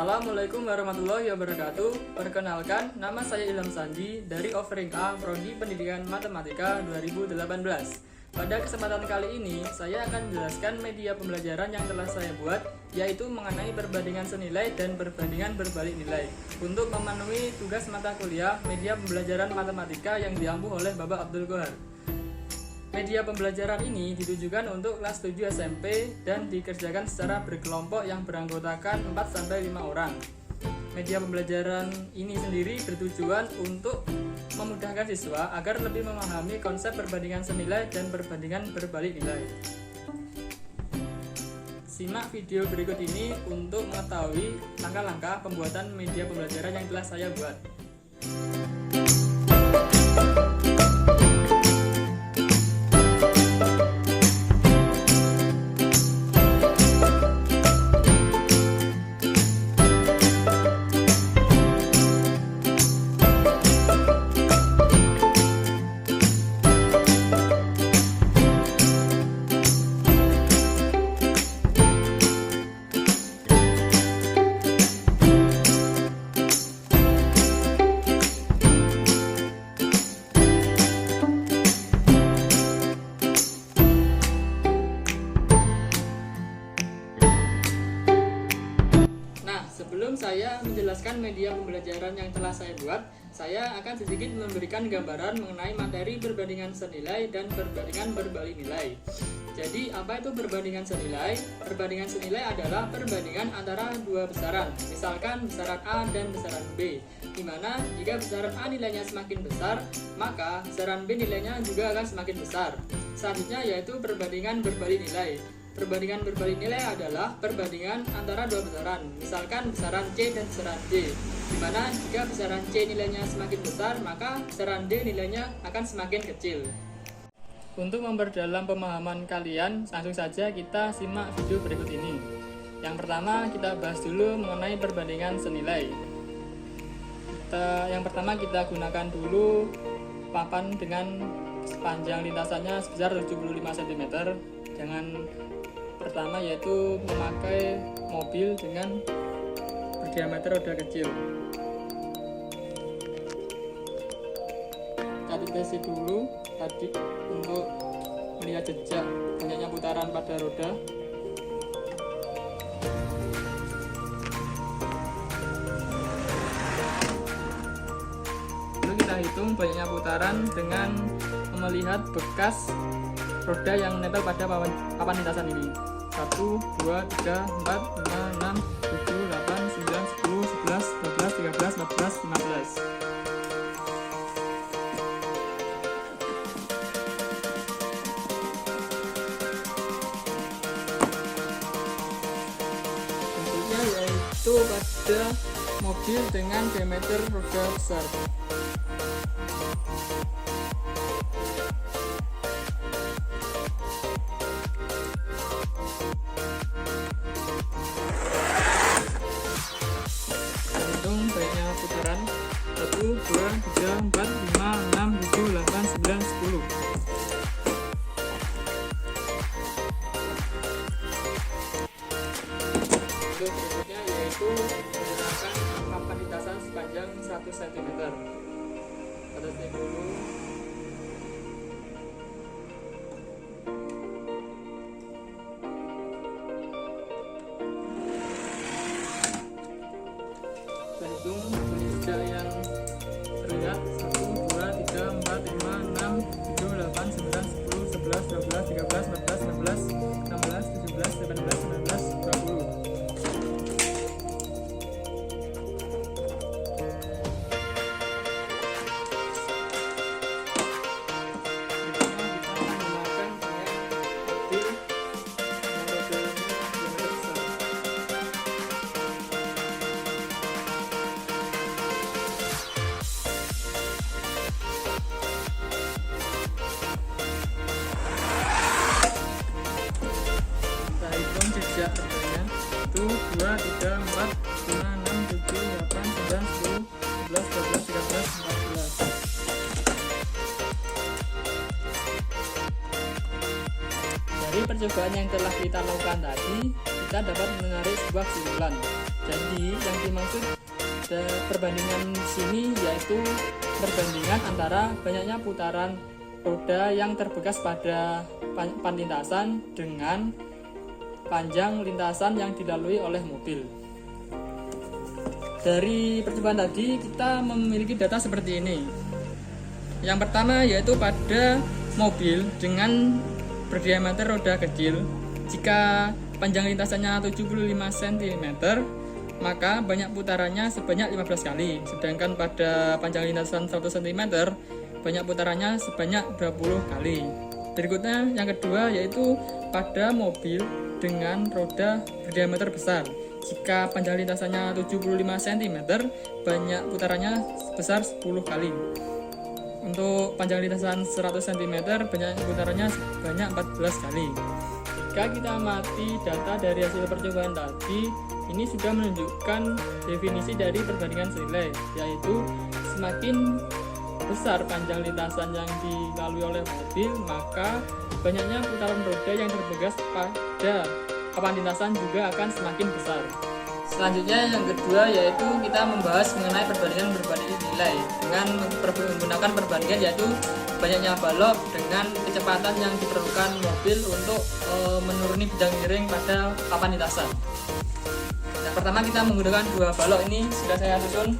Assalamualaikum warahmatullahi wabarakatuh. Perkenalkan, nama saya Ilham Sandi dari Offering A Prodi Pendidikan Matematika 2018. Pada kesempatan kali ini, saya akan menjelaskan media pembelajaran yang telah saya buat, yaitu mengenai perbandingan senilai dan perbandingan berbalik nilai, untuk memenuhi tugas mata kuliah media pembelajaran matematika yang diampu oleh Bapak Abdul Qohar. Media pembelajaran ini ditujukan untuk kelas 7 SMP dan dikerjakan secara berkelompok yang beranggotakan 4-5 orang. Media pembelajaran ini sendiri bertujuan untuk memudahkan siswa agar lebih memahami konsep perbandingan senilai dan perbandingan berbalik nilai. Simak video berikut ini untuk mengetahui langkah-langkah pembuatan media pembelajaran yang telah saya buat. Sebelum saya menjelaskan media pembelajaran yang telah saya buat, saya akan sedikit memberikan gambaran mengenai materi perbandingan senilai dan perbandingan berbalik nilai. Jadi, apa itu perbandingan senilai? Perbandingan senilai adalah perbandingan antara dua besaran, misalkan besaran A dan besaran B, di mana jika besaran A nilainya semakin besar, maka besaran B nilainya juga akan semakin besar. Selanjutnya yaitu perbandingan berbalik nilai. Perbandingan berbalik nilai adalah perbandingan antara dua besaran, misalkan besaran C dan besaran D, di mana jika besaran C nilainya semakin besar, maka besaran D nilainya akan semakin kecil. Untuk memperdalam pemahaman kalian, langsung saja kita simak video berikut ini. Yang pertama, kita bahas dulu mengenai perbandingan senilai. Yang pertama kita gunakan dulu papan dengan panjang lintasannya sebesar 75 cm. Pertama yaitu memakai mobil dengan berdiameter roda kecil. Kita tesi dulu tadi untuk melihat jejak banyaknya putaran pada roda. Lalu kita hitung banyaknya putaran dengan melihat bekas roda yang menempel pada papan lintasan ini. 1, 2, 3, 4, 5, 6, 7, 8, 9, 10, 11, 12, 13, 14, 15. Bentuknya yaitu pada mobil dengan diameter roda besar. Putaran 1, 2, 3, 4, 5, 6, 7, 8, 9, 10. Untuk berikutnya yaitu menggunakan papan lintasan sepanjang 1 cm. Kita tes dulu. Hitung jejak yang terlihat 1, 2, 3, 4, 5, 6, 7, 8, 9, 10, 11, 12, 13, 14, 15, 16, 17, 18, 19, 20. Jejak terbangnya 1, 2, 3, 4, 5, 6, 7, 8, 9, 10, 11, 12, 13, 14. Dari percobaan yang telah kita lakukan tadi, kita dapat menarik sebuah kesimpulan Jadi yang dimaksud perbandingan di sini yaitu perbandingan antara banyaknya putaran roda yang terbekas pada pan lintasan dengan panjang lintasan yang dilalui oleh mobil. Dari percobaan tadi kita memiliki data seperti ini. Yang pertama yaitu pada mobil dengan berdiameter roda kecil, jika panjang lintasannya 75 cm, maka banyak putarannya sebanyak 15 kali. Sedangkan pada panjang lintasan 100 cm, banyak putarannya sebanyak 20 kali. Berikutnya yang kedua yaitu pada mobil dengan roda berdiameter besar. Jika panjang lintasannya 75 cm, banyak putarannya sebesar 10 kali. Untuk panjang lintasan 100 cm, banyak putarannya sebanyak 14 kali. Jika kita amati data dari hasil percobaan tadi, ini sudah menunjukkan definisi dari perbandingan senilai, yaitu semakin besar panjang lintasan yang dilalui oleh mobil, maka banyaknya putaran roda yang terbekas pada papan lintasan juga akan semakin besar. Selanjutnya yang kedua yaitu kita membahas mengenai perbandingan berbanding nilai dengan menggunakan perbandingan yaitu banyaknya balok dengan kecepatan yang diperlukan mobil untuk menuruni bidang miring pada papan lintasan. Yang pertama kita menggunakan dua balok, ini sudah saya susun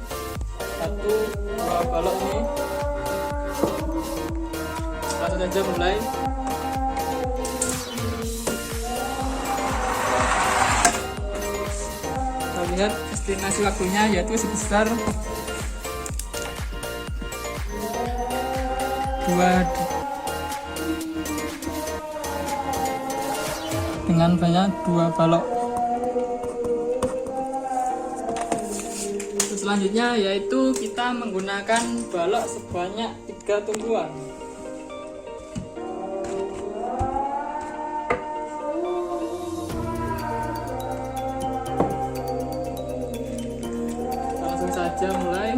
dua balok ini. Langsung saja mulai. Lihat estimasi waktunya yaitu sebesar 2 dengan banyak 2 balok. Selanjutnya yaitu kita menggunakan balok sebanyak 3 tumpuan. Saja mulai.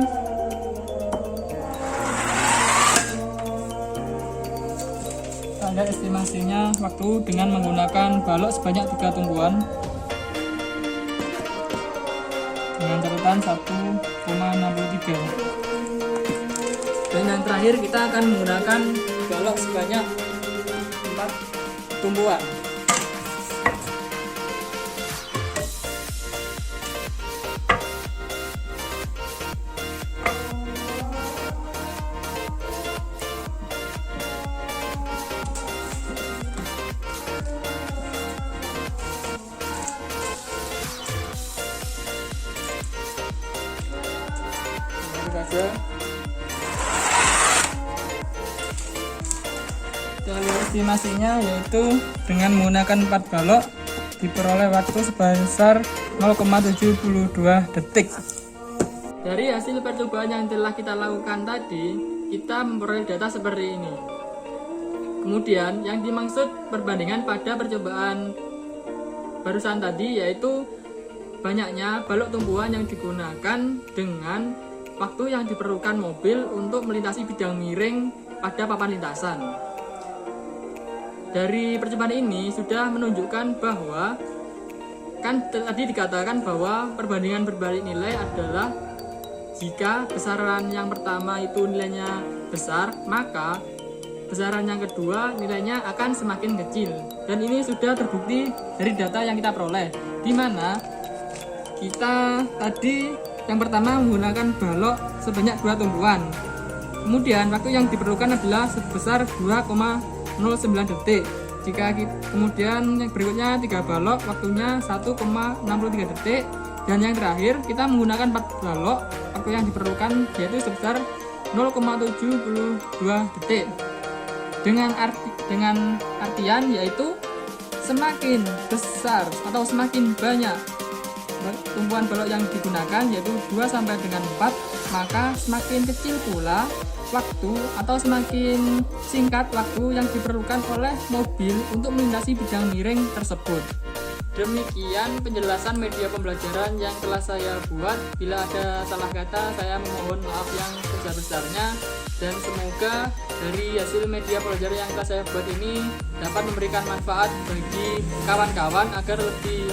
Ada estimasinya waktu dengan menggunakan balok sebanyak 3 tumpuan dengan catatan 1,63. Dan yang terakhir kita akan menggunakan balok sebanyak 4 tumpuan. Jalur estimasinya yaitu dengan menggunakan 4 balok diperoleh waktu sebesar 0,72 detik. Dari hasil percobaan yang telah kita lakukan tadi, kita memperoleh data seperti ini. Kemudian yang dimaksud perbandingan pada percobaan barusan tadi yaitu banyaknya balok tumpuan yang digunakan dengan waktu yang diperlukan mobil untuk melintasi bidang miring pada papan lintasan. Dari percobaan ini sudah menunjukkan bahwa tadi dikatakan bahwa perbandingan berbalik nilai adalah jika besaran yang pertama itu nilainya besar, maka besaran yang kedua nilainya akan semakin kecil. Dan ini sudah terbukti dari data yang kita peroleh, di mana kita tadi yang pertama menggunakan balok sebanyak 2 tumpuan. Kemudian waktu yang diperlukan adalah sebesar 2,09 detik. Kemudian yang berikutnya 3 balok, waktunya 1,63 detik. Dan yang terakhir kita menggunakan 4 balok, waktu yang diperlukan yaitu sebesar 0,72 detik. Dengan artian yaitu semakin besar atau semakin banyak tumpuan balok yang digunakan yaitu 2 sampai dengan 4, maka semakin kecil pula waktu atau semakin singkat waktu yang diperlukan oleh mobil untuk melintasi bidang miring tersebut. Demikian penjelasan media pembelajaran yang telah saya buat. Bila ada salah kata, saya memohon maaf yang sebesar-besarnya, dan semoga dari hasil media pembelajaran yang telah saya buat ini dapat memberikan manfaat bagi kawan-kawan agar lebih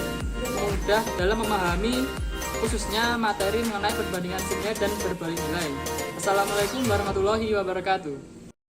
mudah dalam memahami khususnya materi mengenai perbandingan senilai dan berbalik nilai. Assalamualaikum warahmatullahi wabarakatuh.